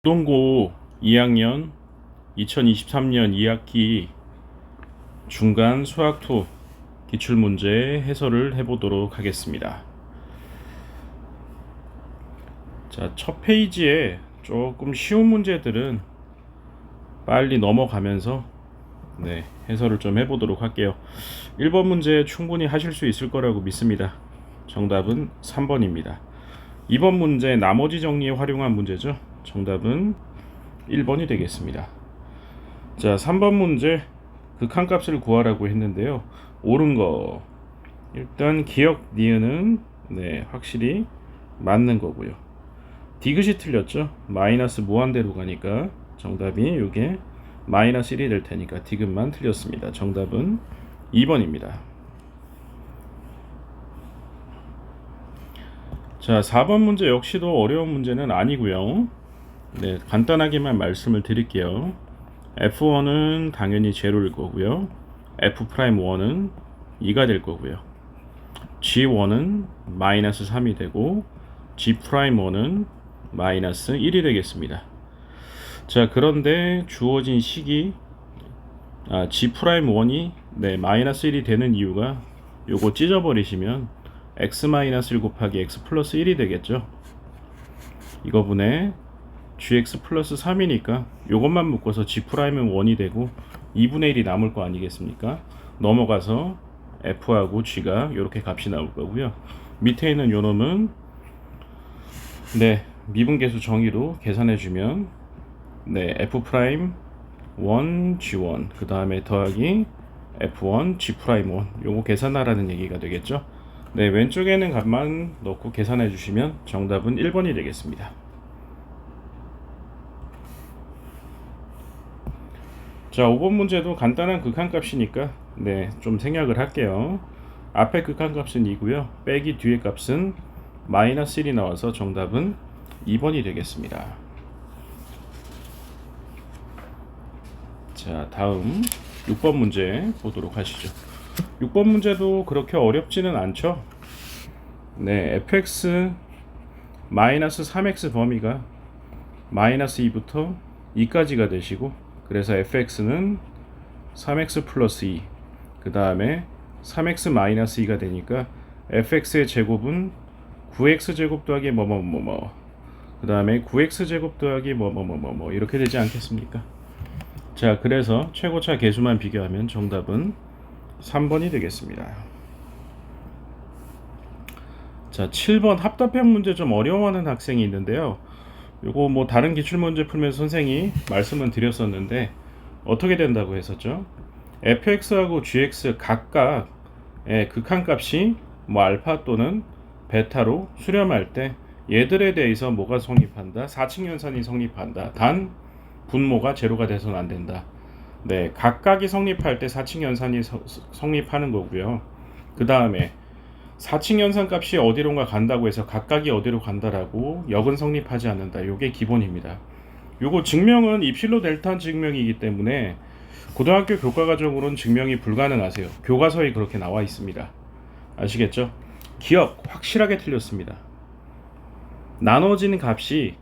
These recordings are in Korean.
고등고 2학년 2023년 2학기 중간 수학2 기출문제 해설을 해보도록 하겠습니다. 자, 첫 페이지에 조금 쉬운 문제들은 빨리 넘어가면서 해설을 좀 해보도록 할게요. 1번 문제 충분히 하실 수 있을 거라고 믿습니다. 정답은 3번입니다. 2번 문제 나머지 정리에 활용한 문제죠. 정답은 1번이 되겠습니다. 자, 3번 문제 극한값을 구하라고 했는데요. 옳은 거 일단 기억 니은은 확실히 맞는 거고요. 디귿이 틀렸죠. 마이너스 무한대로 가니까 정답이 이게 마이너스 1이 될 테니까 디귿만 틀렸습니다. 정답은 2번입니다. 자, 4번 문제 역시도 어려운 문제는 아니고요. 간단하게만 말씀을 드릴게요. F1은 당연히 제로일 거고요. F'1은 2가 될 거고요. G1은 마이너스 3이 되고 G'1은 마이너스 1이 되겠습니다. 자, 그런데 주어진 식이 G'1이 마이너스 1이 되는 이유가 요거 찢어버리시면 x-1 곱하기 x 플러스 1이 되겠죠. 이거분에 gx 플러스 3이니까 요것만 묶어서 G'은 1이 되고 2분의 1이 남을 거 아니겠습니까? 넘어가서 F하고 G가 이렇게 값이 나올 거고요. 밑에 있는 요 놈은 미분계수 정의로 계산해주면 F'1 G1 그 다음에 더하기 F1 G'1 요거 계산하라는 얘기가 되겠죠. 왼쪽에는 값만 넣고 계산해 주시면 정답은 1번이 되겠습니다. 자, 5번 문제도 간단한 극한값이니까 좀 생략을 할게요. 앞에 극한값은 2고요. 빼기 뒤에 값은 마이너스 1이 나와서 정답은 2번이 되겠습니다. 자, 다음 6번 문제 보도록 하시죠. 6번 문제도 그렇게 어렵지는 않죠. fx 마이너스 3x 범위가 마이너스 2부터 2까지가 되시고, 그래서 fx는 3x 플러스 2, 그 다음에 3x 마이너스 2가 되니까 fx의 제곱은 9x 제곱 더하기 뭐뭐뭐뭐, 그 다음에 9x 제곱 더하기 뭐뭐뭐뭐 이렇게 되지 않겠습니까? 자, 그래서 최고차 계수만 비교하면 정답은 3번이 되겠습니다. 자, 7번 합답형 문제 좀 어려워하는 학생이 있는데요. 요거 뭐 다른 기출문제 풀면서 선생이 말씀은 드렸었는데 어떻게 된다고 했었죠? fx하고 gx 각각 극한값이 뭐 알파 또는 베타로 수렴할 때 얘들에 대해서 뭐가 성립한다? 4층 연산이 성립한다. 단 분모가 제로가 돼서는 안 된다. 각각이 성립할 때 4층 연산이 성립하는 거고요. 그 다음에 4층 연산 값이 어디론가 간다고 해서 각각이 어디로 간다라고 역은 성립하지 않는다. 요게 기본입니다. 요거 증명은 입실로 델타 증명이기 때문에 고등학교 교과과정으로는 증명이 불가능하세요. 교과서에 그렇게 나와 있습니다. 아시겠죠? 기억 확실하게 틀렸습니다. 나눠진 값이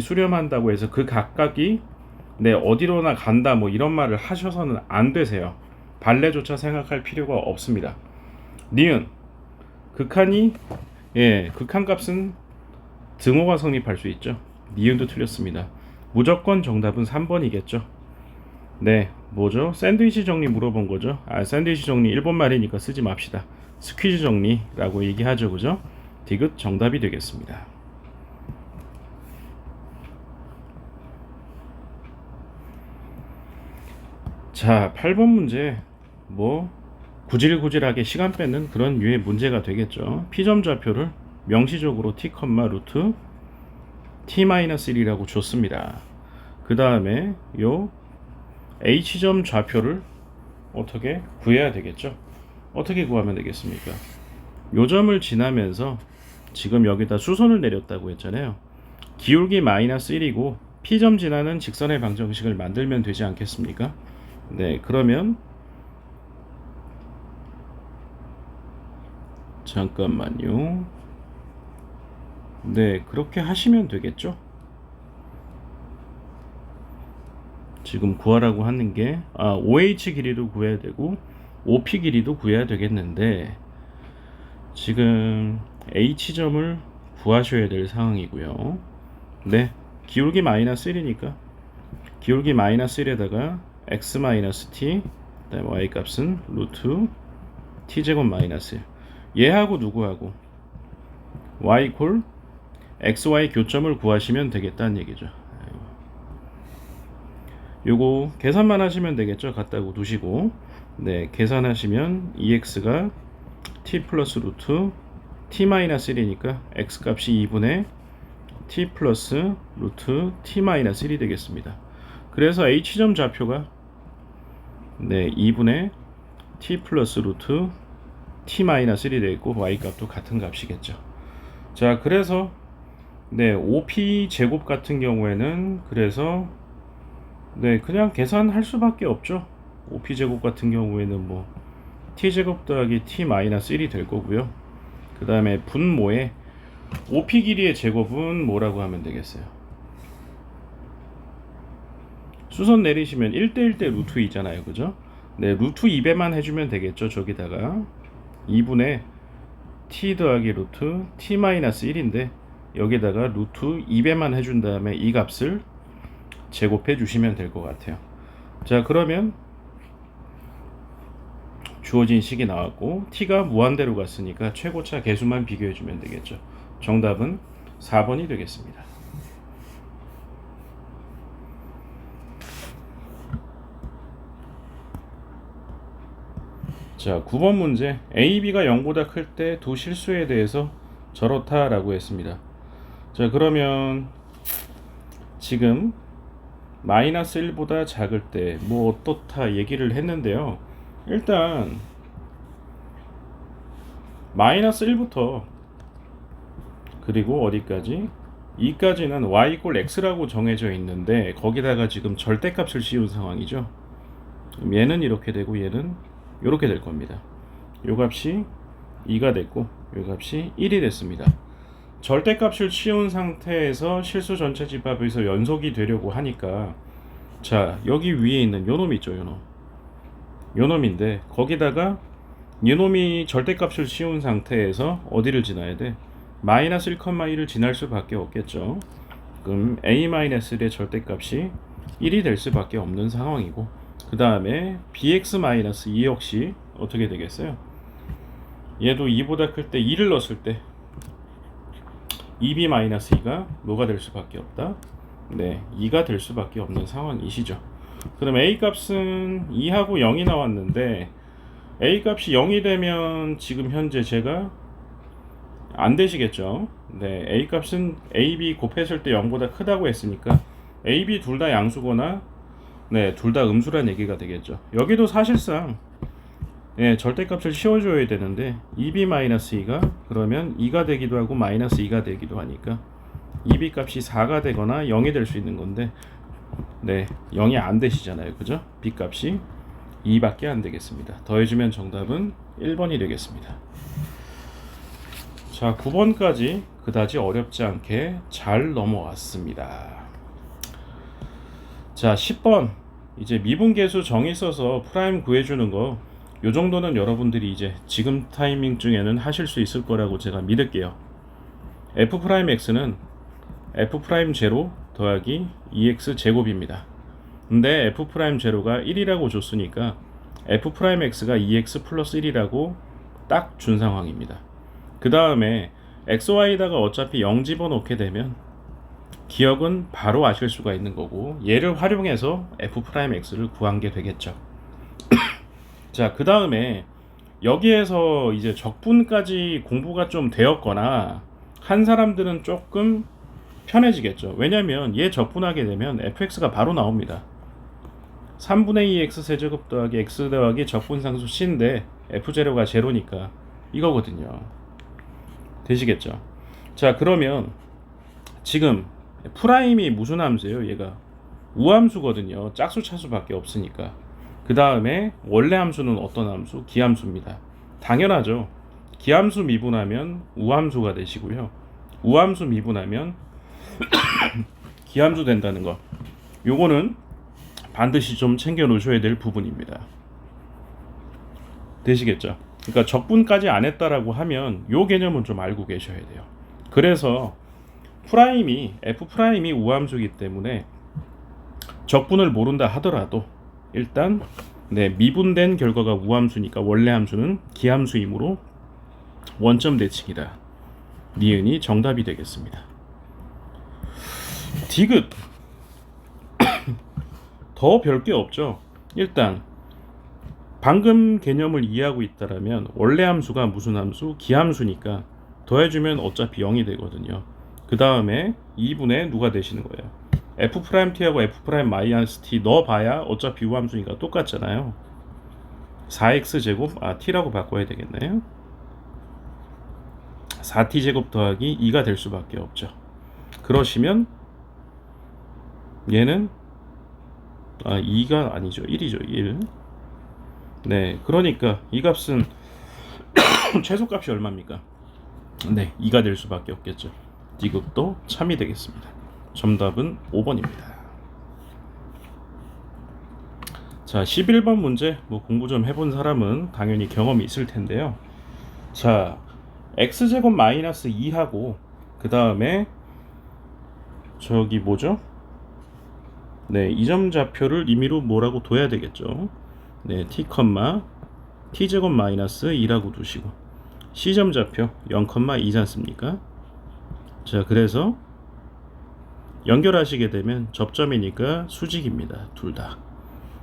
수렴한다고 해서 그 각각이 어디로나 간다 뭐 이런 말을 하셔서는 안 되세요. 발레조차 생각할 필요가 없습니다. 니은 극한값은 등호가 성립할 수 있죠. 니은도 틀렸습니다. 무조건 정답은 3번이겠죠. 뭐죠? 샌드위치 정리 물어본 거죠. 샌드위치 정리 일본 말이니까 쓰지 맙시다. 스퀴즈 정리라고 얘기하죠. 그죠? 디귿 정답이 되겠습니다. 자, 8번 문제 뭐 구질구질하게 시간 뺏는 그런 유의 문제가 되겠죠. P점 좌표를 명시적으로 t, 루트 t-1이라고 줬습니다. 그 다음에 요 H점 좌표를 어떻게 구해야 되겠죠. 어떻게 구하면 되겠습니까? 요 점을 지나면서 지금 여기다 수선을 내렸다고 했잖아요. 기울기 마이너스 1이고 P점 지나는 직선의 방정식을 만들면 되지 않겠습니까? 그러면 잠깐만요. 그렇게 하시면 되겠죠. 지금 구하라고 하는 게 OH 길이도 구해야 되고 OP 길이도 구해야 되겠는데 지금 H점을 구하셔야 될 상황이고요. 네, 기울기 마이너스 1이니까 기울기 마이너스 1에다가 x 마이너스 t 그다음에 y 값은 루트 t제곱 마이너스 1 얘하고 누구하고 y 콜 xy 교점을 구하시면 되겠다는 얘기죠. 요거 계산만 하시면 되겠죠. 갖다고 두시고 네, 계산하시면 2x가 t 플러스 루트 t 마이너스 1이니까 x 값이 2분의 t 플러스 루트 t 마이너스 1이 되겠습니다. 그래서 h점 좌표가 네, 2분의 t 플러스 루트 t 마이너스 1이 되겠고 y 값도 같은 값이겠죠. 자, 그래서 네, OP 제곱 같은 경우에는 그래서 네, 그냥 계산할 수밖에 없죠. OP 제곱 같은 경우에는 뭐 t 제곱 더하기 t 마이너스 1이 될 거고요. 그 다음에 분모에 OP 길이의 제곱은 뭐라고 하면 되겠어요? 수선 내리시면 1대1대 루트 2잖아요. 그죠? 네, 루트 2배만 해주면 되겠죠. 저기다가 2분의 t 더하기 루트 t 마이너스 1인데 여기다가 루트 2배만 해준 다음에 이 값을 제곱해 주시면 될 것 같아요. 자, 그러면 주어진 식이 나왔고 t가 무한대로 갔으니까 최고차 개수만 비교해 주면 되겠죠. 정답은 4번이 되겠습니다. 자, 9번 문제. A, B가 0보다 클 때 두 실수에 대해서 저렇다 라고 했습니다. 자, 그러면 지금 마이너스 1보다 작을 때 뭐 어떻다 얘기를 했는데요. 일단 마이너스 1부터 그리고 어디까지? 2까지는 y = x라고 정해져 있는데 거기다가 지금 절대값을 씌운 상황이죠. 그럼 얘는 이렇게 되고 얘는 이렇게 될 겁니다. 요 값이 2가 됐고 요 값이 1이 됐습니다. 절대값을 씌운 상태에서 실수 전체 집합에서 연속이 되려고 하니까 자, 여기 위에 있는 요놈 있죠. 요놈인데 거기다가 요놈이 절대값을 씌운 상태에서 어디를 지나야 돼? 마이너스 1,1을 지날 수밖에 없겠죠. 그럼 a-1의 절대값이 1이 될 수밖에 없는 상황이고 그 다음에 bx-2 역시 어떻게 되겠어요? 얘도 2보다 클 때 2를 넣었을 때 2b-2가 뭐가 될 수밖에 없다? 네, 2가 될 수밖에 없는 상황이시죠. 그럼 a 값은 2하고 0이 나왔는데 a 값이 0이 되면 지금 현재 제가 안 되시겠죠. 네, a 값은 a, b 곱했을 때 0보다 크다고 했으니까 a, b 둘 다 양수거나 네, 둘 다 음수란 얘기가 되겠죠. 여기도 사실상 네, 절대값을 씌워줘야 되는데 2b-2가 그러면 2가 되기도 하고 마이너스 2가 되기도 하니까 2b 값이 4가 되거나 0이 될 수 있는 건데 네, 0이 안 되시잖아요. 그죠? b 값이 2밖에 안 되겠습니다. 더해주면 정답은 1번이 되겠습니다. 자, 9번까지 그다지 어렵지 않게 잘 넘어왔습니다. 자, 10번 이제 미분계수 정의 써서 프라임 구해주는 거 요 정도는 여러분들이 이제 지금 타이밍 중에는 하실 수 있을 거라고 제가 믿을게요. f'x는 f'0 더하기 2x 제곱입니다. 근데 f'0가 1이라고 줬으니까 f'x가 2x 플러스 1이라고 딱 준 상황입니다. 그 다음에 xy에다가 어차피 0 집어넣게 되면 기억은 바로 아실 수가 있는 거고 얘를 활용해서 f'x를 구한 게 되겠죠. 자, 그 다음에 여기에서 이제 적분까지 공부가 좀 되었거나 한 사람들은 조금 편해지겠죠. 왜냐면 얘 적분하게 되면 fx가 바로 나옵니다. 3분의 2 x 세제곱 더하기 x 더하기 적분상수 c인데 f0가 제로니까 이거거든요. 되시겠죠? 자, 그러면 지금 프라임이 무슨 함수예요? 얘가 우함수거든요. 짝수 차수밖에 없으니까. 그 다음에 원래 함수는 어떤 함수? 기함수입니다. 당연하죠. 기함수 미분하면 우함수가 되시고요. 우함수 미분하면 기함수 된다는 거. 요거는 반드시 좀 챙겨 놓으셔야 될 부분입니다. 되시겠죠? 그러니까 적분까지 안 했다라고 하면 요 개념은 좀 알고 계셔야 돼요. 그래서 F 프라임이 우함수이기 때문에 적분을 모른다 하더라도 일단 미분된 결과가 우함수니까 원래 함수는 기함수이므로 원점 대칭이다. 니은이 정답이 되겠습니다. 디귿 더 별 게 없죠. 일단 방금 개념을 이해하고 있다라면 원래 함수가 무슨 함수? 기함수니까 더해주면 어차피 0이 되거든요. 그 다음에 2분의 누가 되시는 거예요? F'T하고 F'-T 넣어봐야 어차피 우함수니까 똑같잖아요. 4x제곱 t라고 바꿔야 되겠네요. 4t제곱 더하기 2가 될 수밖에 없죠. 그러시면 얘는 2가 아니죠. 1이죠. 1. 네, 그러니까 이 값은 최소값이 얼마입니까? 네, 2가 될 수밖에 없겠죠. 디귿도 참이 되겠습니다. 정답은 5번입니다. 자, 11번 문제 공부 좀 해본 사람은 당연히 경험이 있을 텐데요. 자, x제곱 마이너스 2하고 그 다음에 저기 뭐죠? 네, 이 점 좌표를 임의로 뭐라고 둬야 되겠죠. 네, t제곱 마이너스 2라고 두시고 c점 좌표 0,2지 않습니까? 자, 그래서 연결하시게 되면 접점이니까 수직입니다. 둘 다.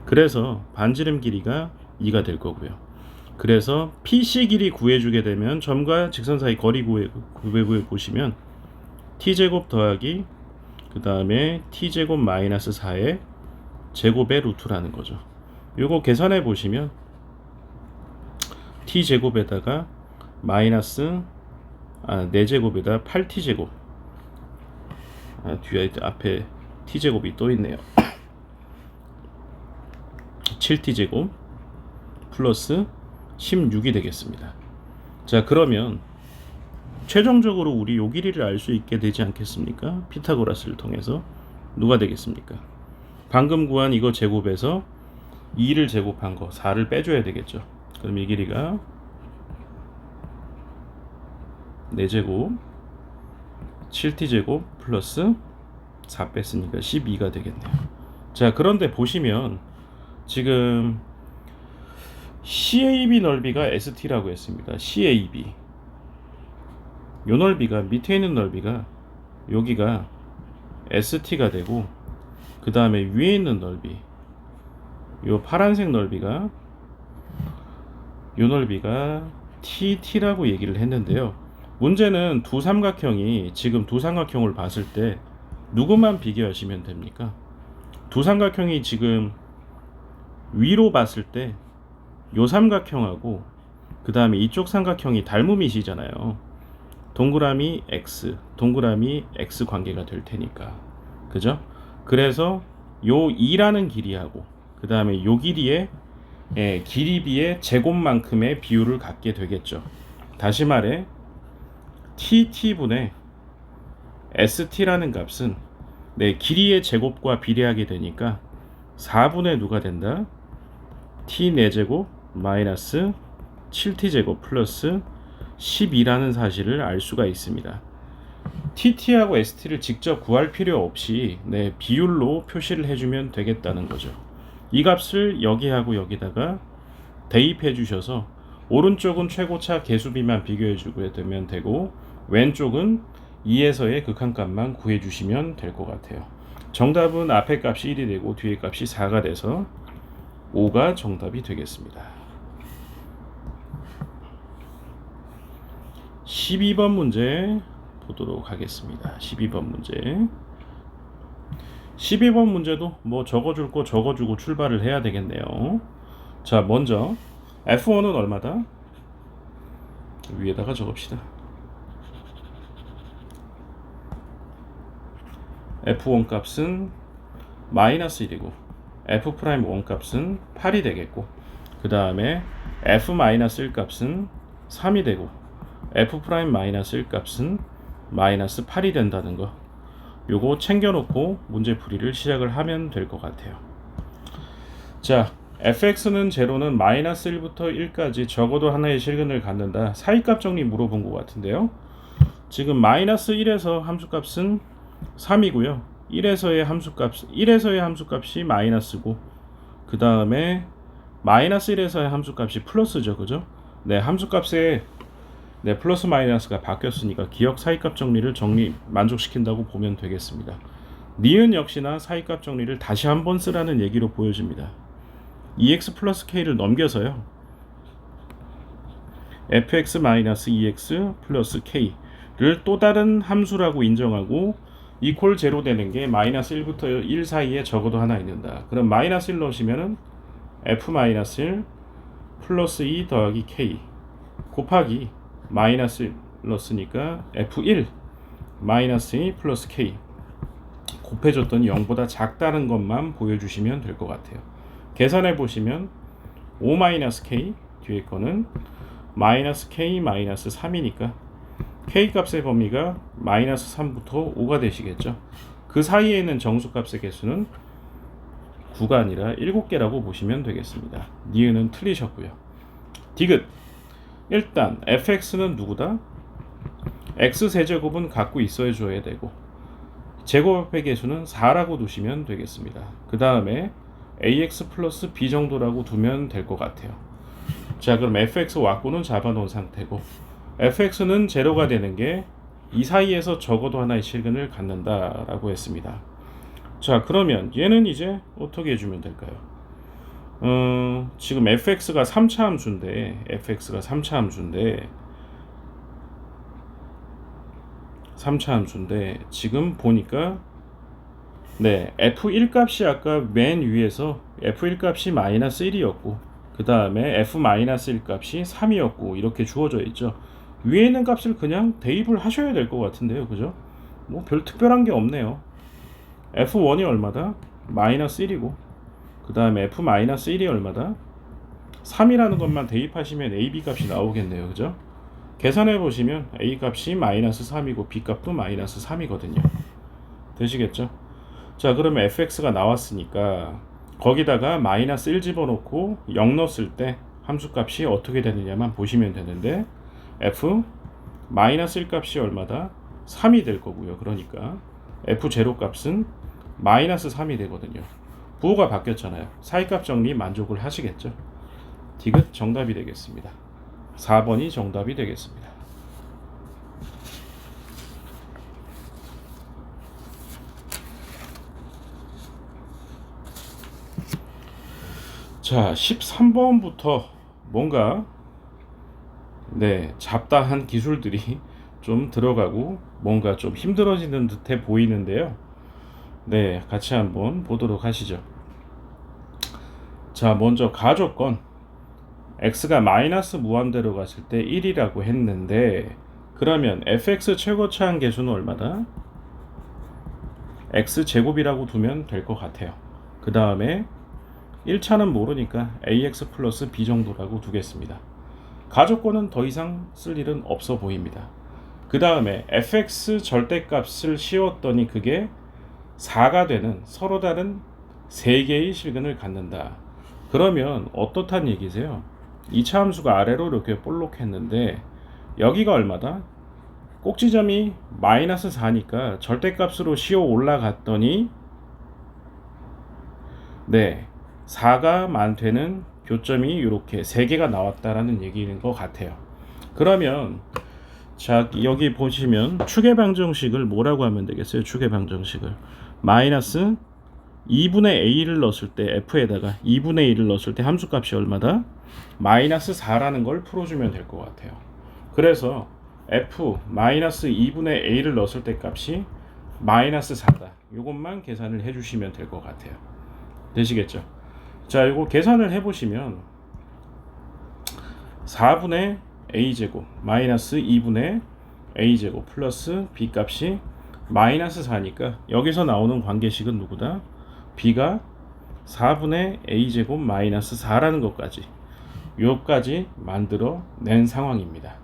그래서 반지름 길이가 2가 될 거고요. 그래서 PC 길이 구해주게 되면 점과 직선 사이 거리 구해 보시면 t제곱 더하기 그 다음에 t제곱 마이너스 4의 제곱의 루트라는 거죠. 요거 계산해 보시면 t제곱에다가 마이너스 4제곱에다 8t제곱 뒤에 앞에 t제곱이 또 있네요. 7t제곱 플러스 16이 되겠습니다. 자, 그러면 최종적으로 우리 요 길이를 알 수 있게 되지 않겠습니까? 피타고라스를 통해서 누가 되겠습니까? 방금 구한 이거 제곱에서 2를 제곱한 거 4를 빼줘야 되겠죠. 그럼 이 길이가 4제곱 7t제곱 플러스 4 뺐으니까 12가 되겠네요. 자, 그런데 보시면 지금 CAB 넓이가 ST라고 했습니다. CAB 요 넓이가 밑에 있는 넓이가 여기가 ST가 되고 그 다음에 위에 있는 넓이 요 파란색 넓이가 요 넓이가 TT라고 얘기를 했는데요. 문제는 두 삼각형이 지금 두 삼각형을 봤을 때 누구만 비교하시면 됩니까? 두 삼각형이 지금 위로 봤을 때 요 삼각형하고 그 다음에 이쪽 삼각형이 닮음이시잖아요. 동그라미 X, 동그라미 X 관계가 될 테니까. 그죠? 그래서 요 2라는 길이하고 그 다음에 요 길이의 길이비의 제곱만큼의 비율을 갖게 되겠죠. 다시 말해 TT분의 ST라는 값은 길이의 제곱과 비례하게 되니까 4분의 누가 된다? T 4제곱 마이너스 7t제곱 플러스 12라는 사실을 알 수가 있습니다. TT하고 ST를 직접 구할 필요 없이 비율로 표시를 해주면 되겠다는 거죠. 이 값을 여기하고 여기다가 대입해 주셔서 오른쪽은 최고차 개수비만 비교해 주게 되면 되고 왼쪽은 2에서의 극한값만 구해 주시면 될 것 같아요. 정답은 앞에 값이 1이 되고 뒤에 값이 4가 돼서 5가 정답이 되겠습니다. 12번 문제 보도록 하겠습니다. 12번 문제. 12번 문제도 적어줄 거 적어주고 출발을 해야 되겠네요. 자, 먼저 F1은 얼마다? 위에다가 적읍시다. F1 값은 마이너스 1이고 F'1 값은 8이 되겠고 그 다음에 F-1 값은 3이 되고 F'-1 값은 마이너스 8이 된다는 거 요거 챙겨놓고 문제 풀이를 시작을 하면 될 것 같아요. 자, fx는 제로는 마이너스 1부터 1까지 적어도 하나의 실근을 갖는다. 사이값 정리 물어본 것 같은데요. 지금 마이너스 1에서 함수값은 3이고요. 1에서의 함수값이 마이너스고, 그 다음에 마이너스 1에서의 함수값이 플러스죠. 그죠? 네, 함수값에 네, 플러스 마이너스가 바뀌었으니까 기억 사이값 정리를 만족시킨다고 보면 되겠습니다. 니은 역시나 사이값 정리를 다시 한번 쓰라는 얘기로 보여집니다. EX 플러스 K를 넘겨서요. fx 마이너스 EX 플러스 K를 또 다른 함수라고 인정하고 이퀄 제로 되는 게 마이너스 1부터 1 사이에 적어도 하나 있는다. 그럼 마이너스 1 넣으시면은 f 마이너스 1 플러스 2 더하기 K 곱하기 마이너스 1 넣었으니까 f1 마이너스 2 플러스 K 곱해줬더니 0보다 작다는 것만 보여주시면 될 것 같아요. 계산해 보시면 5-k 뒤에 거는 마이너스 k 마이너스 3이니까 k 값의 범위가 마이너스 3부터 5가 되시겠죠. 그 사이에 있는 정수값의 개수는 9가 아니라 7개라고 보시면 되겠습니다. 니은은 틀리셨고요. 디귿 일단 fx는 누구다? x세제곱은 갖고 있어야 줘야 되고 제곱의 개수는 4라고 두시면 되겠습니다. 그 다음에 ax 플러스 b 정도라고 두면 될 것 같아요. 자, 그럼 fx 왁구는 잡아놓은 상태고 fx는 제로가 되는 게 이 사이에서 적어도 하나의 실근을 갖는다라고 했습니다. 자, 그러면 얘는 이제 어떻게 해주면 될까요? 지금 fx가 3차 함수인데 지금 보니까 네, f1 값이 아까 맨 위에서 f1 값이 마이너스 1이었고 그 다음에 f-1 값이 3이었고 이렇게 주어져 있죠. 위에 있는 값을 그냥 대입을 하셔야 될 것 같은데요. 그죠? 뭐 별 특별한 게 없네요. f1이 얼마다? 마이너스 1이고 그 다음에 f-1이 얼마다? 3이라는 것만 대입하시면 ab 값이 나오겠네요. 그죠? 계산해 보시면 a 값이 마이너스 3이고 b 값도 마이너스 3이거든요. 되시겠죠? 자, 그러면 fx가 나왔으니까 거기다가 마이너스 1 집어넣고 0 넣었을 때 함수값이 어떻게 되느냐만 보시면 되는데 f 마이너스 1 값이 얼마다? 3이 될 거고요. 그러니까 f0 값은 마이너스 3이 되거든요. 부호가 바뀌었잖아요. 사이값 정리 만족을 하시겠죠? 디귿 정답이 되겠습니다. 4번이 정답이 되겠습니다. 자, 13번부터 뭔가 잡다한 기술들이 좀 들어가고 뭔가 좀 힘들어지는 듯해 보이는데요. 네, 같이 한번 보도록 하시죠. 자, 먼저 가조건 x가 마이너스 무한대로 갔을 때 1이라고 했는데 그러면 fx 최고차항 계수는 얼마다? x제곱이라고 두면 될 것 같아요. 그 다음에 1차는 모르니까 ax 플러스 b 정도라고 두겠습니다. 가조건은 더 이상 쓸 일은 없어 보입니다. 그 다음에 fx 절대값을 씌웠더니 그게 4가 되는 서로 다른 3개의 실근을 갖는다. 그러면 어떻단 얘기세요? 2차 함수가 아래로 이렇게 볼록했는데 여기가 얼마다? 꼭지점이 마이너스 4니까 절대값으로 씌워 올라갔더니 4가 되는 교점이 이렇게 3개가 나왔다라는 얘기인 것 같아요. 그러면 자, 여기 보시면 축의 방정식을 뭐라고 하면 되겠어요? 축의 방정식을 마이너스 2분의 a를 넣었을 때 f에다가 2분의 1을 넣었을 때 함수값이 얼마다? 마이너스 4라는 걸 풀어주면 될 것 같아요. 그래서 f 마이너스 2분의 a를 넣었을 때 값이 마이너스 4다. 이것만 계산을 해주시면 될 것 같아요. 되시겠죠? 자, 이거 계산을 해보시면 4분의 a제곱 마이너스 2분의 a제곱 플러스 b 값이 마이너스 4니까 여기서 나오는 관계식은 누구다? b가 4분의 a제곱 마이너스 4라는 것까지 요까지 만들어 낸 상황입니다.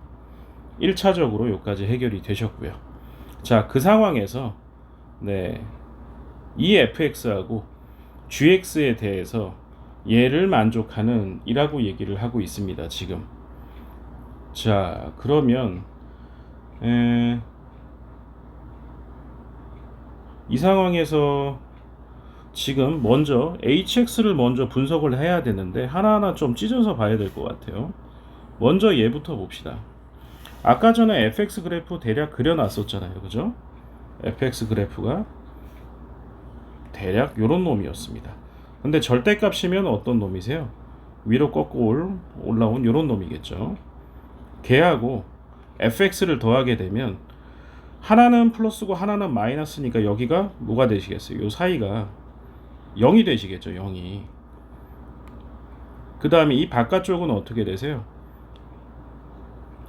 1차적으로 요까지 해결이 되셨고요. 자, 그 상황에서 이 fx하고 gx에 대해서 얘를 만족하는 이라고 얘기를 하고 있습니다. 지금. 자, 그러면 이 상황에서 지금 먼저 HX를 먼저 분석을 해야 되는데 하나하나 좀 찢어서 봐야 될 것 같아요. 먼저 얘부터 봅시다. 아까 전에 FX 그래프 대략 그려놨었잖아요. 그죠? FX 그래프가 대략 요런 놈이었습니다. 근데 절대값이면 어떤 놈이세요? 위로 꺾고 올라온 요런 놈이겠죠. 걔하고 fx를 더하게 되면 하나는 플러스고 하나는 마이너스니까 여기가 뭐가 되시겠어요? 요 사이가 0이 되시겠죠. 0이. 그 다음에 이 바깥쪽은 어떻게 되세요?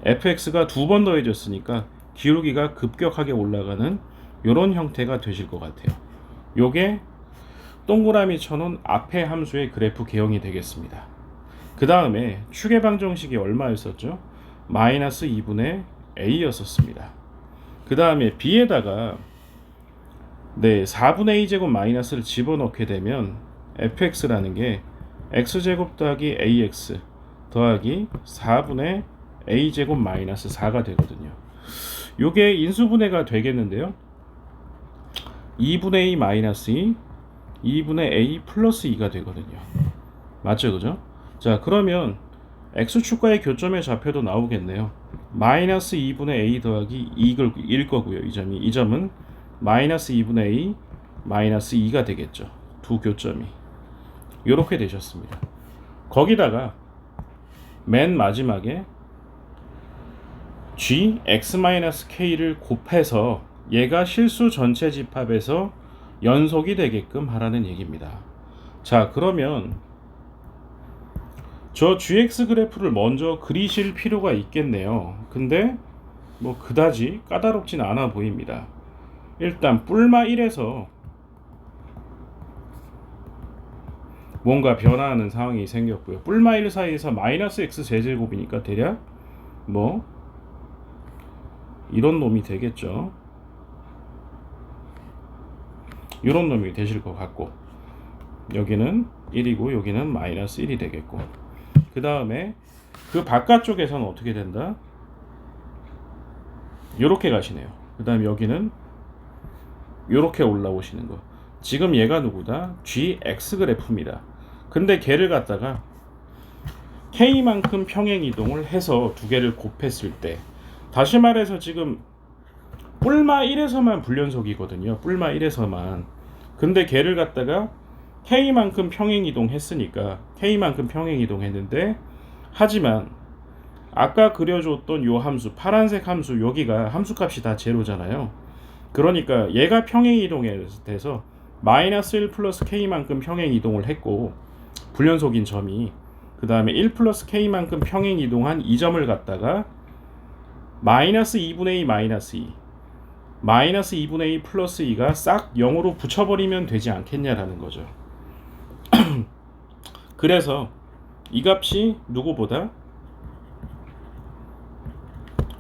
fx가 두 번 더해졌으니까 기울기가 급격하게 올라가는 요런 형태가 되실 것 같아요. 요게 동그라미 쳐놓은 앞에 함수의 그래프 개형이 되겠습니다. 그 다음에 추계 방정식이 얼마였었죠? 마이너스 2분의 a였었습니다. 그 다음에 b에다가 4분의 a제곱 마이너스를 집어넣게 되면 fx라는 게 x제곱 더하기 ax 더하기 4분의 a제곱 마이너스 4가 되거든요. 요게 인수분해가 되겠는데요. 2분의 a 마이너스 2 2분의 a 플러스 2가 되거든요. 맞죠? 그죠? 자, 그러면 x축과의 교점의 좌표도 나오겠네요. 마이너스 2분의 a 더하기 2일 거고요. 이 점은 마이너스 2분의 a 마이너스 2가 되겠죠. 두 교점이 이렇게 되셨습니다. 거기다가 맨 마지막에 g x-k를 곱해서 얘가 실수 전체 집합에서 연속이 되게끔 하라는 얘기입니다. 자, 그러면 저 gx 그래프를 먼저 그리실 필요가 있겠네요. 근데 뭐 그다지 까다롭진 않아 보입니다. 일단 뿔마 1에서 뭔가 변화하는 상황이 생겼고요. 뿔마 1 사이에서 마이너스 x 제제곱이니까 대략 뭐 이런 놈이 되겠죠. 이런 놈이 되실 것 같고, 여기는 1이고 여기는 마이너스 1이 되겠고, 그 다음에 그 바깥쪽에서는 어떻게 된다? 요렇게 가시네요. 그 다음에 여기는 요렇게 올라오시는 거. 지금 얘가 누구다? GX 그래프입니다. 근데 걔를 갖다가 K만큼 평행 이동을 해서 두 개를 곱했을 때, 다시 말해서 지금 뿔마 1에서만 불연속이거든요. 뿔마 1에서만. 근데 걔를 갖다가 K만큼 평행 이동했으니까 K만큼 평행 이동했는데, 하지만 아까 그려줬던 요 함수, 파란색 함수, 여기가 함수값이 다 제로잖아요. 그러니까 얘가 평행 이동해서 마이너스 1 플러스 K만큼 평행 이동을 했고, 불연속인 점이 그 다음에 1 플러스 K만큼 평행 이동한 이 점을 갖다가 마이너스 2분의 2 마이너스 2 마이너스 2분의 2 플러스 2가 싹 0으로 붙여버리면 되지 않겠냐라는 거죠. 그래서 이 값이 누구보다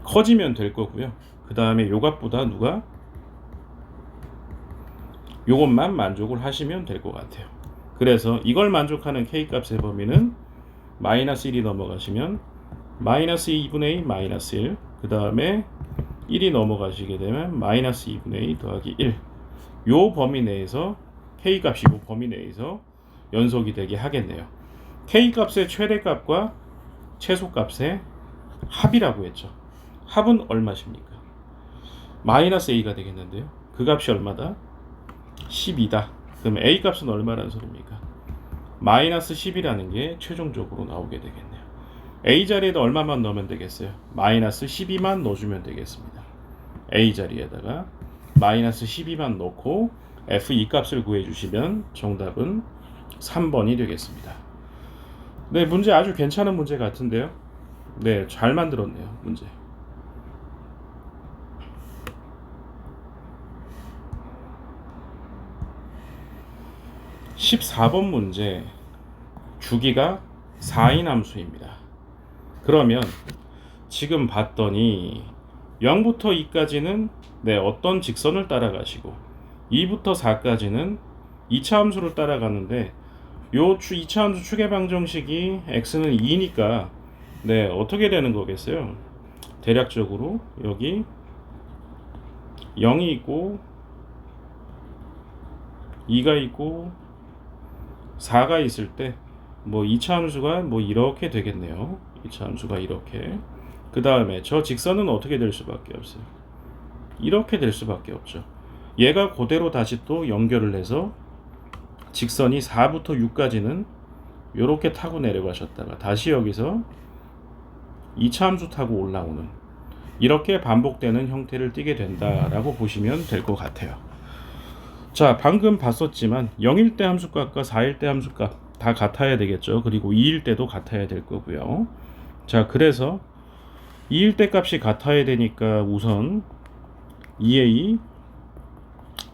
커지면 될 거고요. 그 다음에 요 값보다 누가 요것만 만족을 하시면 될 것 같아요. 그래서 이걸 만족하는 K값의 범위는 마이너스 1이 넘어가시면 마이너스 2분의 2 마이너스 1, 그 다음에 1이 넘어가시게 되면 마이너스 2분의 2 더하기 1, 요 범위 내에서 K값이 요 범위 내에서 연속이 되게 하겠네요. K값의 최대값과 최소값의 합이라고 했죠. 합은 얼마십니까? 마이너스 A가 되겠는데요. 그 값이 얼마다? 12다. 그럼 A값은 얼마라는 소리입니까? 마이너스 10이라는 게 최종적으로 나오게 되겠네요. A 자리에다 얼마만 넣으면 되겠어요? 마이너스 12만 넣어주면 되겠습니다. A 자리에다가 마이너스 12만 넣고 F2 값을 구해주시면 정답은 3번이 되겠습니다. 네, 문제 아주 괜찮은 문제 같은데요. 네, 잘 만들었네요, 문제. (14번) 문제, 주기가 4인 함수입니다. 그러면 지금 봤더니 0부터 2까지는 어떤 직선을 따라가시고 2부터 4까지는 2차 함수를 따라가는데 요 2차 함수 추계 방정식이 x는 2니까 네, 어떻게 되는 거겠어요? 대략적으로 여기 0이 있고 2가 있고 4가 있을 때 뭐 2차 함수가 뭐 이렇게 되겠네요. 2차 함수가 이렇게. 그 다음에 저 직선은 어떻게 될 수밖에 없어요. 이렇게 될 수밖에 없죠. 얘가 그대로 다시 또 연결을 해서 직선이 4부터 6까지는 이렇게 타고 내려가셨다가 다시 여기서 2차 함수 타고 올라오는 이렇게 반복되는 형태를 띠게 된다라고 보시면 될 것 같아요. 자, 방금 봤었지만 0일 때 함수값과 4일 때 함수값 다 같아야 되겠죠. 그리고 2일 때도 같아야 될 거고요. 자, 그래서 2일 때 값이 같아야 되니까 우선 2a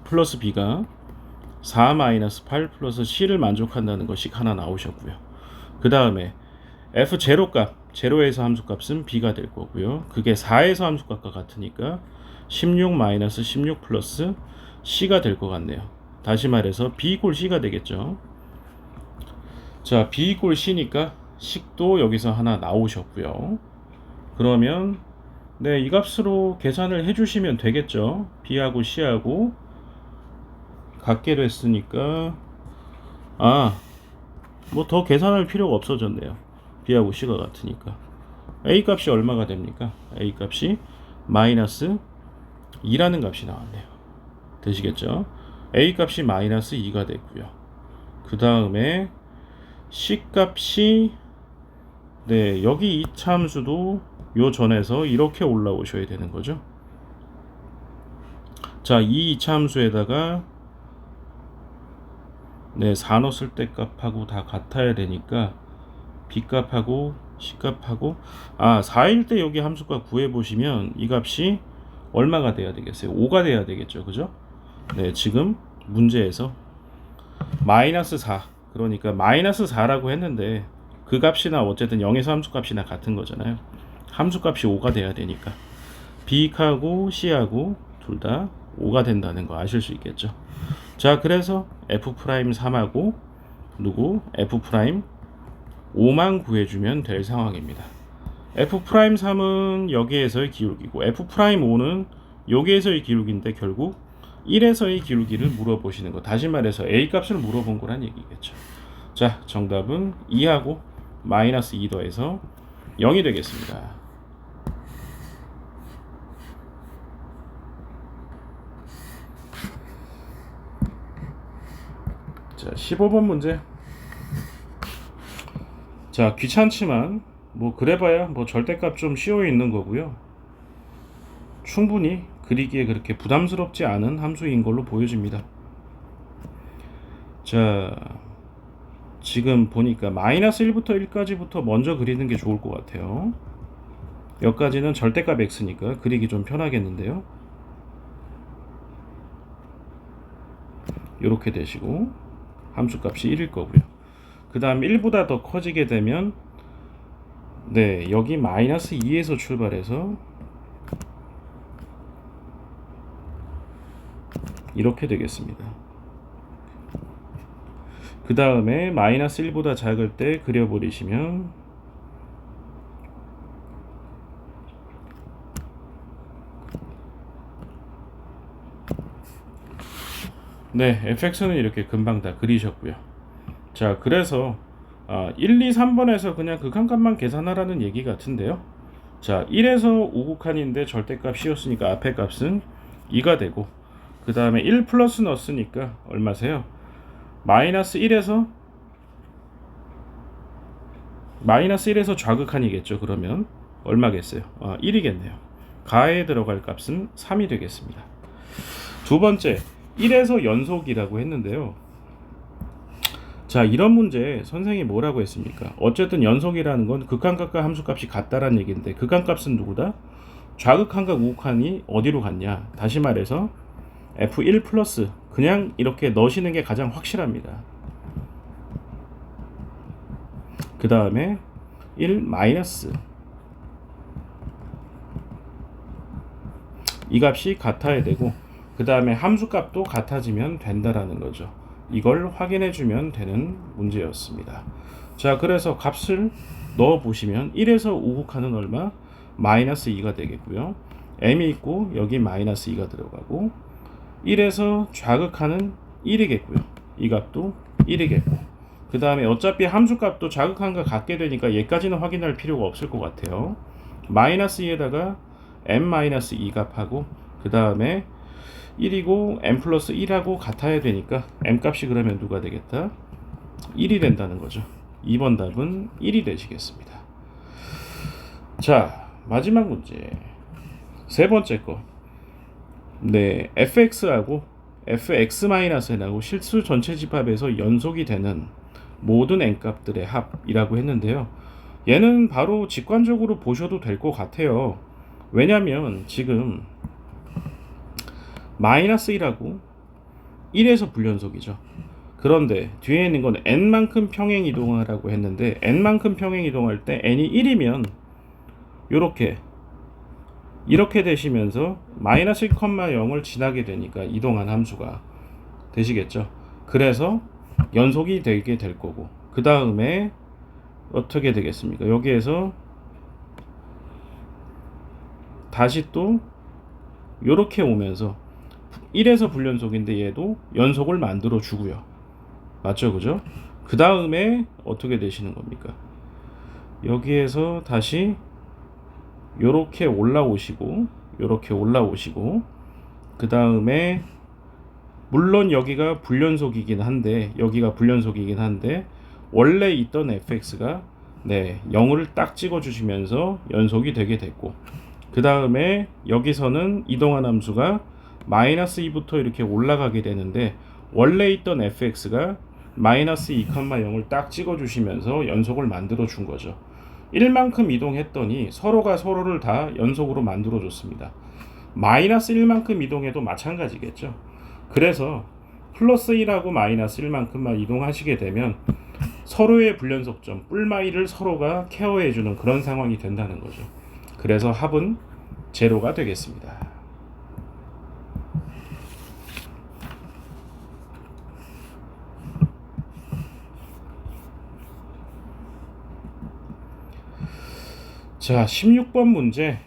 플러스 b가 4-8 플러스 c를 만족한다는 것이 하나 나오셨고요. 그 다음에 f0 값, 제로에서 함수값은 b가 될 거고요. 그게 4에서 함수값과 같으니까 16 플러스 c가 될 것 같네요. 다시 말해서 b 이꼴 c가 되겠죠. 자, b 이꼴 c니까 식도 여기서 하나 나오셨고요. 그러면 네, 이 값으로 계산을 해주시면 되겠죠. b하고 c하고 같게 됐으니까 뭐 더 계산할 필요가 없어졌네요. b하고 c가 같으니까 a 값이 얼마가 됩니까? a 값이 마이너스 2라는 값이 나왔네요. 되시겠죠? a 값이 마이너스 2가 됐고요. 그 다음에 c 값이 네, 여기 이 참수도 요 전에서 이렇게 올라오셔야 되는 거죠. 자, 이 이차함수에다가 네, 4 넣었을 때 값하고 다 같아야 되니까 b 값하고 c 값하고 4일 때 여기 함수값 구해보시면 이 값이 얼마가 돼야 되겠어요? 5가 돼야 되겠죠. 그죠? 네, 지금 문제에서 마이너스 4, 그러니까 마이너스 4라고 했는데 그 값이나 어쨌든 0에서 함수값이나 같은 거잖아요. 함수값이 5가 돼야 되니까 b하고 c하고 둘 다 5가 된다는 거 아실 수 있겠죠. 자, 그래서 f'3하고 누구 f'5만 구해주면 될 상황입니다. f'3은 여기에서의 기울기고 f'5는 여기에서의 기울기인데 결국 1에서의 기울기를 물어보시는 거, 다시 말해서 a 값을 물어본 거란 얘기겠죠. 자, 정답은 2하고 마이너스 2 더해서 0이 되겠습니다. 자, 15번 문제. 자, 귀찮지만 뭐 그래봐야 뭐 절대값 좀 씌워 있는 거고요. 충분히 그리기에 그렇게 부담스럽지 않은 함수인 걸로 보여집니다. 자, 지금 보니까 마이너스 1부터 1까지부터 먼저 그리는 게 좋을 것 같아요. 여기까지는 절대값 x니까 그리기 좀 편하겠는데요. 이렇게 되시고 함수값이 1일 거고요. 그 다음 1보다 더 커지게 되면 네, 여기 마이너스 2에서 출발해서 이렇게 되겠습니다. 그 다음에 마이너스 1보다 작을 때 그려버리시면 네, fx는 이렇게 금방 다 그리셨고요. 자, 그래서 1, 2, 3번에서 그냥 극한값만 계산하라는 얘기 같은데요. 자, 1에서 5극한인데 절대값 씌웠으니까 앞에 값은 2가 되고 그 다음에 1 플러스 넣었으니까 얼마세요? 마이너스 1에서 좌극한이겠죠. 그러면 얼마겠어요? 1이겠네요. 가에 들어갈 값은 3이 되겠습니다. 두 번째, 1에서 연속이라고 했는데요. 자, 이런 문제 선생님이 뭐라고 했습니까? 어쨌든 연속이라는 건 극한값과 함수값이 같다라는 얘기인데 극한값은 누구다? 좌극한과 우극한이 어디로 갔냐? 다시 말해서 f1 플러스 그냥 이렇게 넣으시는 게 가장 확실합니다. 그 다음에 1 마이너스 이 값이 같아야 되고 그 다음에 함수값도 같아지면 된다라는 거죠. 이걸 확인해 주면 되는 문제였습니다. 자, 그래서 값을 넣어 보시면 1에서 5 곱하는 얼마? 마이너스 2가 되겠고요. m이 있고 여기 마이너스 2가 들어가고 1에서 좌극하는 1이겠고요. 이 값도 1이겠고 그 다음에 어차피 함수값도 자극한과 같게 되니까 얘까지는 확인할 필요가 없을 것 같아요. 마이너스 2에다가 m-2 값하고 그 다음에 1이고 m 플러스 1하고 같아야 되니까 m 값이 그러면 누가 되겠다? 1이 된다는 거죠. 2번 답은 1이 되시겠습니다. 자, 마지막 문제 세 번째 거. 네, fx하고 fx-n하고 실수 전체 집합에서 연속이 되는 모든 n값들의 합이라고 했는데요. 얘는 바로 직관적으로 보셔도 될 것 같아요. 왜냐면 지금 마이너스 1하고 1에서 불연속이죠. 그런데 뒤에 있는 건 n만큼 평행 이동하라고 했는데 n만큼 평행 이동할 때 n이 1이면 이렇게 되시면서 마이너스 1,0을 지나게 되니까 이동한 함수가 되시겠죠. 그래서 연속이 되게 될 거고 그 다음에 어떻게 되겠습니까? 여기에서 다시 또 이렇게 오면서 1에서 불연속인데 얘도 연속을 만들어 주고요. 맞죠? 그죠? 그 다음에 어떻게 되시는 겁니까? 여기에서 다시 요렇게 올라오시고 그 다음에 물론 여기가 불연속이긴 한데 원래 있던 fx가 0을 딱 찍어 주시면서 연속이 되게 됐고 그 다음에 여기서는 이동한 함수가 마이너스 2부터 이렇게 올라가게 되는데 원래 있던 fx가 마이너스 2,0을 딱 찍어 주시면서 연속을 만들어 준 거죠. 1만큼 이동했더니 서로가 서로를 다 연속으로 만들어 줬습니다. 마이너스 1만큼 이동해도 마찬가지겠죠. 그래서 플러스 1하고 마이너스 1만큼만 이동하시게 되면 서로의 불연속점 뿔마이를 서로가 케어해주는 그런 상황이 된다는 거죠. 그래서 합은 제로가 되겠습니다. 자, 16번 문제.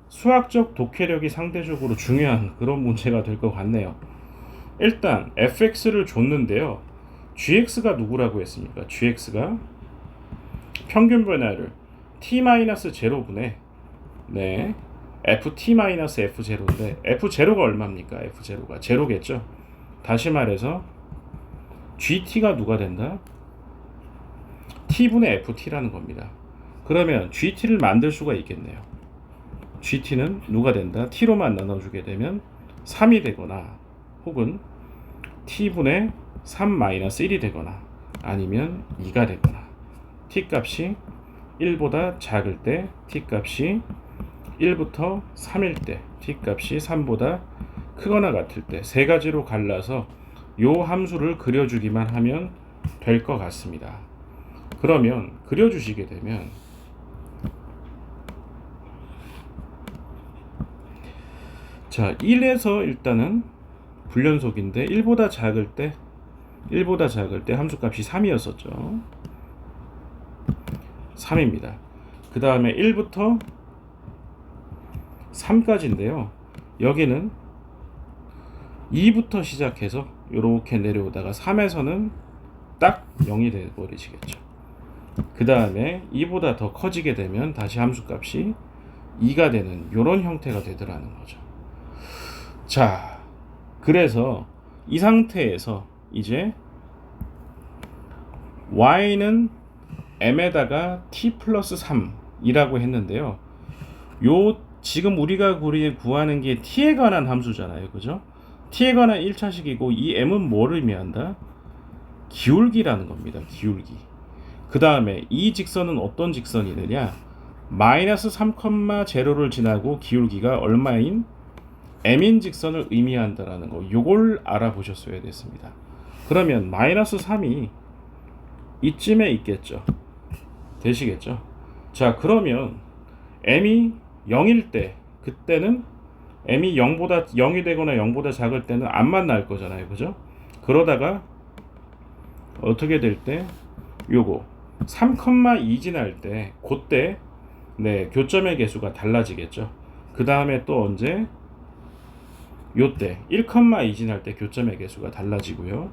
수학적 독해력이 상대적으로 중요한 그런 문제가 될 것 같네요. 일단 fx를 줬는데요. gx가 누구라고 했습니까? gx가 평균 변화를 t-0분의 ft-f0인데 f0가 얼마입니까? f0가 제로겠죠. 다시 말해서 gt가 누가 된다? t분의 ft라는 겁니다. 그러면 gt를 만들 수가 있겠네요. gt는 누가 된다? t로만 나눠주게 되면 3이 되거나 혹은 t분의 3-1이 되거나 아니면 2가 되거나 t 값이 1보다 작을 때 t 값이 1부터 3일 때 t 값이 3보다 크거나 같을 때 세 가지로 갈라서 요 함수를 그려주기만 하면 될 것 같습니다. 그러면 그려주시게 되면 자, 1에서 일단은 불연속인데 1보다 작을 때 함수값이 3이었었죠. 3입니다. 그 다음에 1부터 3까지인데요. 여기는 2부터 시작해서 이렇게 내려오다가 3에서는 딱 0이 되어버리시겠죠. 그 다음에 2보다 더 커지게 되면 다시 함수값이 2가 되는 이런 형태가 되더라는 거죠. 자, 그래서 이 상태에서 이제 y는 m에다가 t 플러스 3이라고 했는데요. 요 지금 우리가 구하는 게 t에 관한 함수잖아요. 그죠? t에 관한 1차식이고 이 m은 뭐를 의미한다? 기울기라는 겁니다. 기울기. 그 다음에 이 직선은 어떤 직선이느냐? 마이너스 3,0를 지나고 기울기가 얼마인 m인 직선을 의미한다라는 거, 요걸 알아보셨어야 됐습니다. 그러면 마이너스 3이 이쯤에 있겠죠. 되시겠죠? 자, 그러면 m이 0일 때, 그때는 m이 0이 되거나 0보다 작을 때는 안 만날 거잖아요. 그죠? 그러다가 어떻게 될 때 요거 3,2 지날 때 그때 네, 교점의 개수가 달라지겠죠. 그 다음에 또 언제? 요때 1,2 지날 때 교점의 개수가 달라지고요.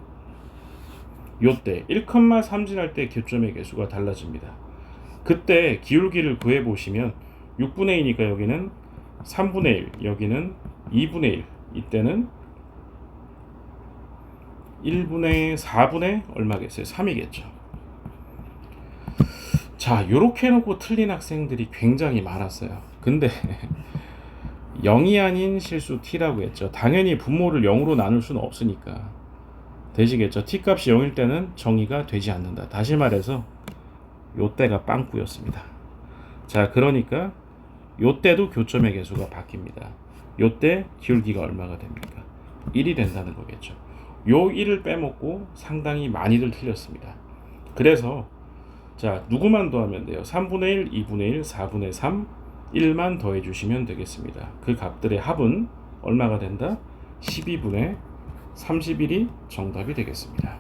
요때 1,3 지날 때 교점의 개수가 달라집니다. 그때 기울기를 구해 보시면 6분의 2니까 여기는 3분의 1, 여기는 2분의 1, 이때는 1분의 4분의 얼마겠어요? 3이겠죠. 자, 요렇게 해놓고 틀린 학생들이 굉장히 많았어요. 근데 0이 아닌 실수 t라고 했죠. 당연히 분모를 0으로 나눌 수는 없으니까. 되시겠죠? t 값이 0일 때는 정의가 되지 않는다. 다시 말해서 요때가 빵꾸였습니다. 자, 그러니까 요때도 교점의 개수가 바뀝니다. 요때 기울기가 얼마가 됩니까? 1이 된다는 거겠죠. 요 1을 빼먹고 상당히 많이들 틀렸습니다. 그래서 자, 누구만 더하면 돼요? 3분의 1, 2분의 1, 4분의 3, 1만 더해 주시면 되겠습니다. 그 값들의 합은 얼마가 된다? 12분의 31이 정답이 되겠습니다.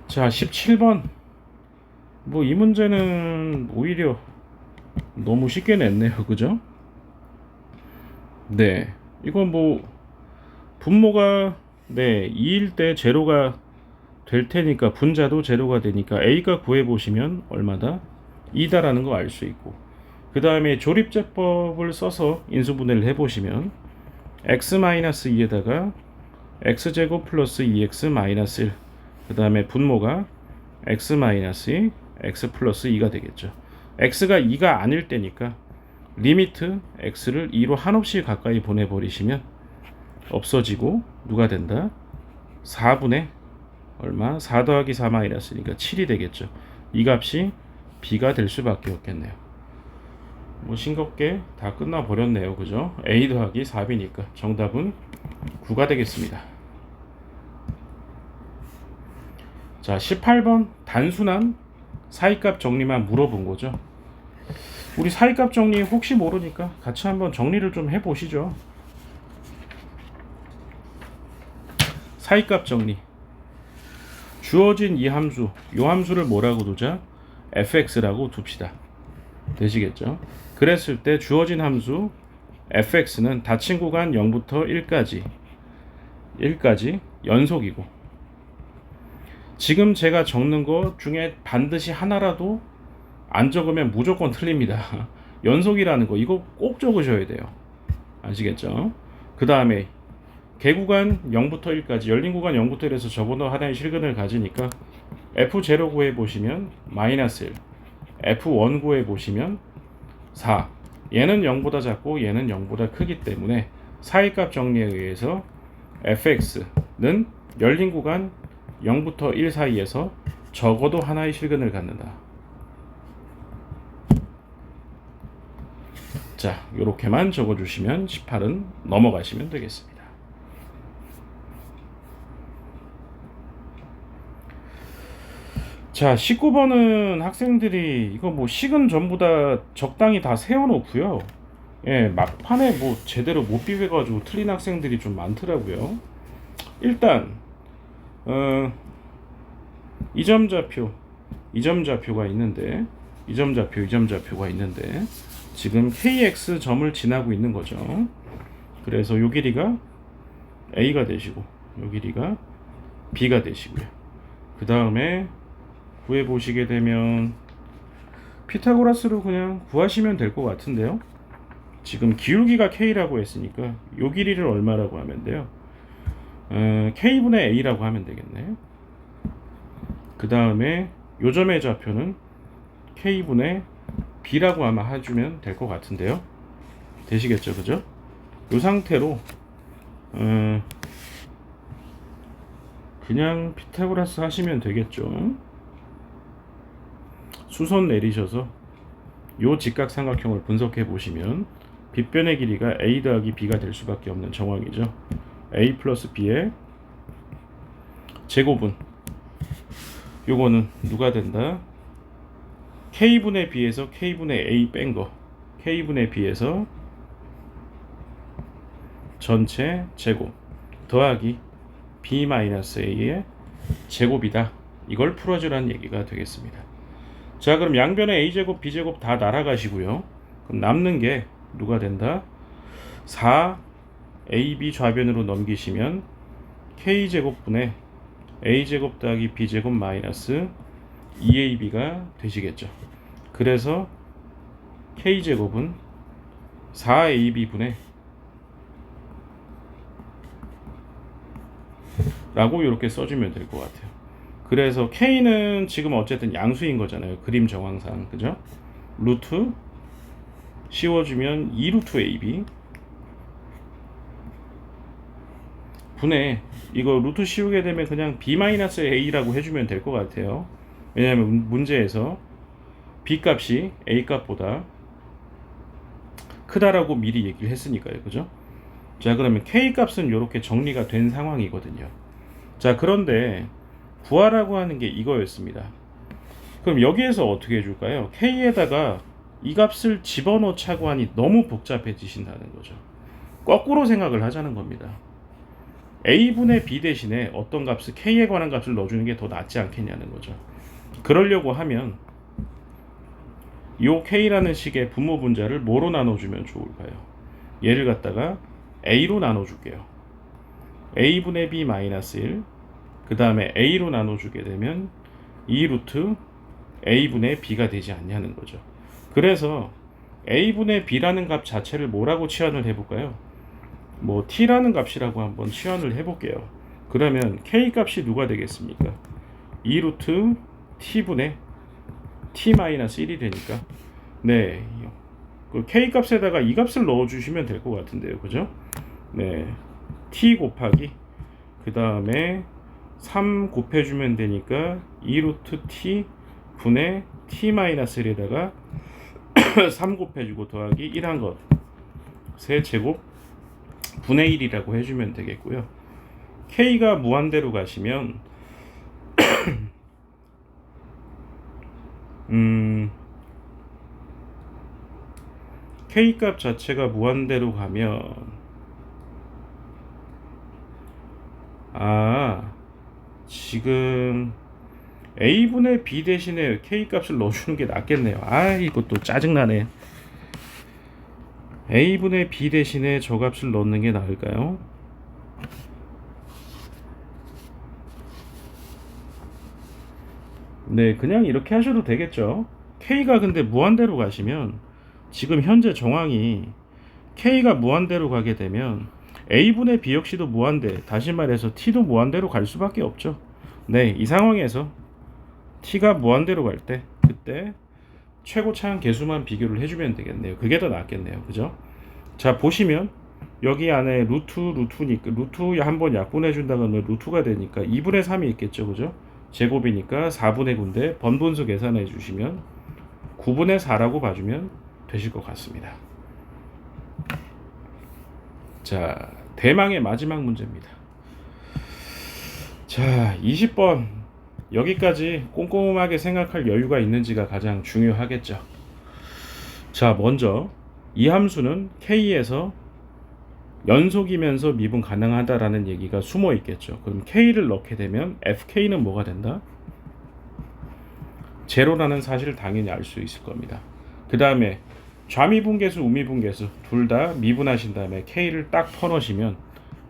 자, 17번. 뭐 이 문제는 오히려 너무 쉽게 냈네요. 그죠? 네. 이건 뭐 분모가 네, 2일 때 제로가 될 테니까 분자도 제로가 되니까 A가 구해 보시면 얼마다? 2다라는 거 알 수 있고, 그 다음에 조립제법을 써서 인수분해를 해보시면 x-2에다가 x제곱 플러스 2x-1, 그 다음에 분모가 x-2, x 플러스 2가 되겠죠. x가 2가 아닐 때니까 리미트 x를 2로 한없이 가까이 보내버리시면 없어지고 누가 된다? 4분의 얼마? 4 더하기 4 마이너스니까 7이 되겠죠. 이 값이 b가 될 수밖에 없겠네요. 뭐 싱겁게 다 끝나버렸네요. 그죠? a 더하기 4b니까 정답은 9가 되겠습니다. 자, 18번 단순한 사이값 정리만 물어본 거죠. 우리 사이값 정리 혹시 모르니까 같이 한번 정리를 좀 해보시죠. 사이값 정리. 주어진 이 함수, 이 함수를 뭐라고 두자? fx라고 둡시다. 되시겠죠? 그랬을 때 주어진 함수 fx는 닫힌 구간 0부터 1까지 연속이고, 지금 제가 적는 것 중에 반드시 하나라도 안 적으면 무조건 틀립니다. 연속이라는 거 이거 꼭 적으셔야 돼요. 아시겠죠? 그 다음에 개구간 0부터 1까지, 열린 구간 0부터 1에서 적어도 하나의 실근을 가지니까 F0 구해 보시면 마이너스 1, F1 구해 보시면 4. 얘는 0보다 작고 얘는 0보다 크기 때문에 사이값 정리에 의해서 fx는 열린 구간 0부터 1 사이에서 적어도 하나의 실근을 갖는다. 자, 요렇게만 적어주시면 18은 넘어가시면 되겠습니다. 자, 19번은 학생들이 이거 뭐 식은 전부 다 적당히 다 세워놓고요. 예, 막판에 뭐 제대로 못 비벼가지고 틀린 학생들이 좀 많더라고요. 일단 이점 좌표가 있는데, 이점 좌표가 있는데 지금 kx 점을 지나고 있는 거죠. 그래서 요 길이가 a가 되시고 요 길이가 b가 되시고요. 그 다음에 구해 보시게 되면 피타고라스로 그냥 구하시면 될 것 같은데요. 지금 기울기가 k라고 했으니까 요 길이를 얼마라고 하면 돼요? k분의 a라고 하면 되겠네. 그 다음에 요 점의 좌표는 k분의 b라고 아마 해주면 될 것 같은데요. 되시겠죠, 그죠? 요 상태로 그냥 피타고라스 하시면 되겠죠. 수선 내리셔서 요 직각삼각형을 분석해 보시면 빗변의 길이가 a 더하기 b가 될 수밖에 없는 정황이죠. a 플러스 b의 제곱은 요거는 누가 된다? k분의 b에서 k분의 a 뺀 거, k분의 b에서 전체 제곱 더하기 b-a의 제곱이다. 이걸 풀어주라는 얘기가 되겠습니다. 자, 그럼 양변에 a제곱 b제곱 다 날아가시고요. 그럼 남는 게 누가 된다? 4ab 좌변으로 넘기시면 k제곱분의 a제곱 더하기 b제곱 마이너스 2ab가 되시겠죠. 그래서 k제곱은 4ab분의 라고 이렇게 써주면 될 것 같아요. 그래서 k는 지금 어쨌든 양수인 거잖아요. 그림 정황상. 그죠? 루트 씌워주면 2루트 ab 분의 이거 루트 씌우게 되면 그냥 b-a라고 해주면 될 것 같아요. 왜냐하면 문제에서 b 값이 a 값보다 크다라고 미리 얘기를 했으니까요. 그죠? 자, 그러면 k 값은 이렇게 정리가 된 상황이거든요. 자, 그런데 구하라고 하는 게 이거였습니다. 그럼 여기에서 어떻게 해줄까요? k에다가 이 값을 집어넣자고 하니 너무 복잡해지신다는 거죠. 거꾸로 생각을 하자는 겁니다. a분의 b 대신에 어떤 값을 k에 관한 값을 넣어주는 게 더 낫지 않겠냐는 거죠. 그러려고 하면 이 k라는 식의 분모 분자를 뭐로 나눠주면 좋을까요? 얘를 갖다가 a로 나눠줄게요. a분의 b 마이너스 1, 그 다음에 a로 나눠주게 되면 2루트 a분의 b가 되지 않냐는 거죠. 그래서 a분의 b라는 값 자체를 뭐라고 치환을 해볼까요? 뭐 t라는 값이라고 한번 치환을 해볼게요. 그러면 k 값이 누가 되겠습니까? 2루트 t분의 t-1이 되니까 네, 그 k 값에다가 이 값을 넣어주시면 될 것 같은데요. 그죠? 네, t 곱하기 그 다음에 3 곱해주면 되니까 2루트 t 분의 t-1에다가 3 곱해주고 더하기 1한 것 세제곱 분의 1이라고 해주면 되겠고요. k가 무한대로 가시면 k 값 자체가 무한대로 가면 지금 a분의 b 대신에 k 값을 넣어주는 게 낫겠네요. 이것도 짜증나네. a분의 b 대신에 저 값을 넣는 게 나을까요? 네, 그냥 이렇게 하셔도 되겠죠. k가 근데 무한대로 가시면 지금 현재 정황이 k가 무한대로 가게 되면 a분의 b 역시도 무한대, 다시 말해서 t도 무한대로 갈 수밖에 없죠. 네, 이 상황에서 t가 무한대로 갈 때 그때 최고차항 계수만 비교를 해주면 되겠네요. 그게 더 낫겠네요. 그죠? 자, 보시면 여기 안에 루트니까 루트 한번 약분해 준다면 루트가 되니까 2분의 3이 있겠죠. 그죠? 제곱이니까 4분의 9인데 번분수 계산해 주시면 9분의 4라고 봐주면 되실 것 같습니다. 자, 대망의 마지막 문제입니다. 자, 20번 여기까지 꼼꼼하게 생각할 여유가 있는지가 가장 중요하겠죠. 자, 먼저 이 함수는 k에서 연속이면서 미분 가능하다라는 얘기가 숨어 있겠죠. 그럼 k를 넣게 되면 fk는 뭐가 된다? 제로라는 사실을 당연히 알 수 있을 겁니다. 그 다음에 좌미분계수, 우미분계수 둘 다 미분하신 다음에 k를 딱 퍼넣으시면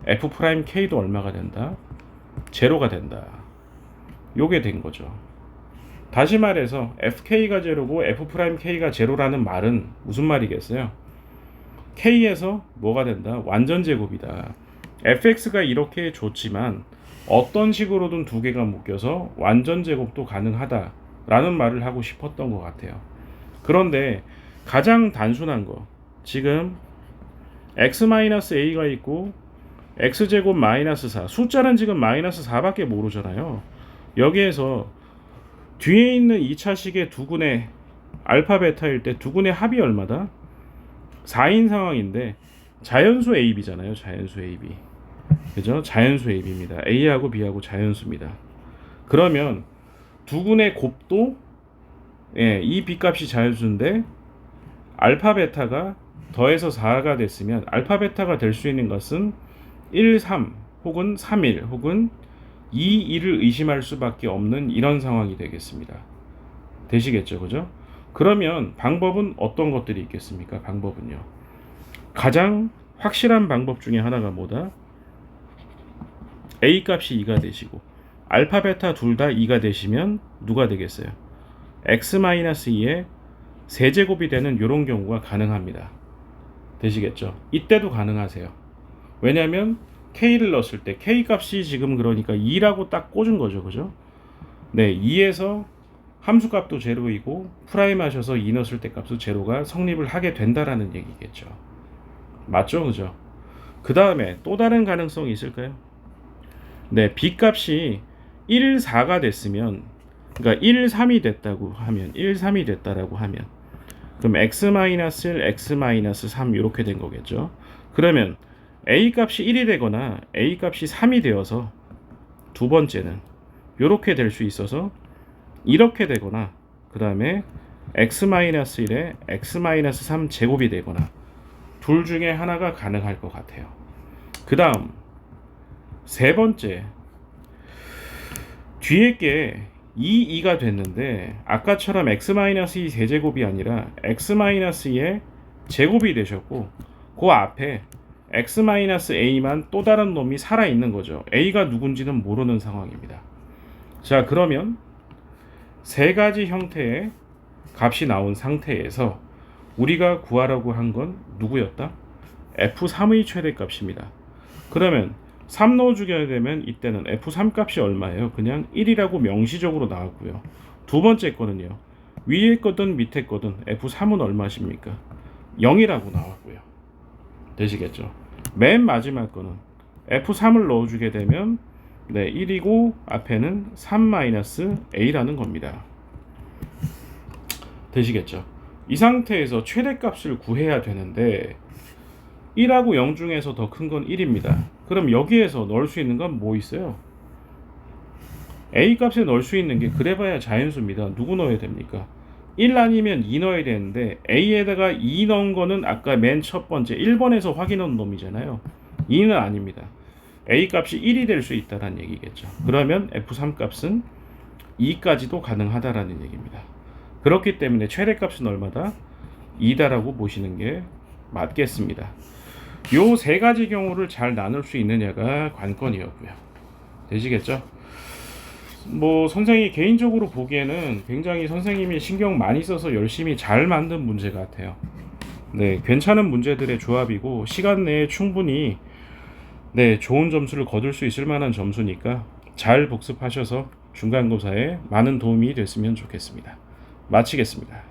f'k도 얼마가 된다? 제로가 된다. 요게 된 거죠. 다시 말해서 fk가 제로고 f'k가 제로라는 말은 무슨 말이겠어요? k에서 뭐가 된다? 완전 제곱이다. fx가 이렇게 줬지만 어떤 식으로든 두 개가 묶여서 완전 제곱도 가능하다 라는 말을 하고 싶었던 것 같아요. 그런데 가장 단순한 거, 지금 x-a가 있고 x제곱 마이너스 4, 숫자는 지금 마이너스 4밖에 모르잖아요. 여기에서 뒤에 있는 2차식의 두근의 알파 베타일 때 두근의 합이 얼마다? 4인 상황인데 자연수 AB잖아요. 자연수 AB. 그죠? 자연수 AB입니다. A하고 B하고 자연수입니다. 그러면 두근의 곱도 이 B 값이 자연수인데 알파 베타가 더해서 4가 됐으면 알파 베타가 될 수 있는 것은 1, 3 혹은 3, 1 혹은 2, 1을 의심할 수밖에 없는 이런 상황이 되겠습니다. 되시겠죠, 그죠? 그러면 방법은 어떤 것들이 있겠습니까? 방법은요. 가장 확실한 방법 중에 하나가 뭐다? A 값이 2가 되시고 알파 베타 둘 다 2가 되시면 누가 되겠어요? x-2의 세제곱이 되는 이런 경우가 가능합니다. 되시겠죠? 이때도 가능하세요. 왜냐하면 k를 넣었을 때 k 값이 지금 그러니까 2라고 딱 꽂은 거죠, 그죠? 네, 2에서 함수 값도 제로이고 프라임 하셔서 2 넣었을 때 값도 제로가 성립을 하게 된다라는 얘기겠죠. 맞죠, 그죠? 그 다음에 또 다른 가능성이 있을까요? 네, b 값이 1, 4가 됐으면, 그러니까 1, 3이 됐다고 하면, 1, 3이 됐다라고 하면, 그럼 x-1, x-3 이렇게 된 거겠죠. 그러면 a 값이 1이 되거나 a 값이 3이 되어서 두 번째는 이렇게 될 수 있어서 이렇게 되거나 그 다음에 x-1에 x-3 제곱이 되거나 둘 중에 하나가 가능할 것 같아요. 그 다음 세 번째, 뒤에 게 2가 됐는데 아까처럼 x-2 세제곱이 아니라 x-2의 제곱이 되셨고 그 앞에 x-a만 또 다른 놈이 살아있는 거죠. a가 누군지는 모르는 상황입니다. 자, 그러면 세 가지 형태의 값이 나온 상태에서 우리가 구하라고 한 건 누구였다? f3의 최대값입니다. 그러면 3 넣어주게 되면 이때는 f3 값이 얼마예요? 그냥 1이라고 명시적으로 나왔고요. 두 번째 거는요. 위에 거든 밑에 거든 f3은 얼마십니까? 0이라고 나왔고요. 되시겠죠? 맨 마지막 거는 f3을 넣어주게 되면 네, 1이고 앞에는 3-a라는 겁니다. 되시겠죠? 이 상태에서 최대값을 구해야 되는데 1하고 0 중에서 더 큰 건 1입니다. 그럼 여기에서 넣을 수 있는 건 뭐 있어요? A 값에 넣을 수 있는 게 그래봐야 자연수입니다. 누구 넣어야 됩니까? 1 아니면 2 넣어야 되는데 A에다가 2 넣은 거는 아까 맨 첫 번째 1번에서 확인한 놈이잖아요. 2는 아닙니다. A 값이 1이 될 수 있다는 얘기겠죠. 그러면 F3 값은 2까지도 가능하다라는 얘기입니다. 그렇기 때문에 최대값은 얼마다? 2다라고 보시는 게 맞겠습니다. 요 세 가지 경우를 잘 나눌 수 있느냐가 관건이었고요. 되시겠죠? 뭐 선생님이 개인적으로 보기에는 굉장히 선생님이 신경 많이 써서 열심히 잘 만든 문제 같아요. 네, 괜찮은 문제들의 조합이고 시간 내에 충분히 네, 좋은 점수를 거둘 수 있을 만한 점수니까 잘 복습하셔서 중간고사에 많은 도움이 됐으면 좋겠습니다. 마치겠습니다.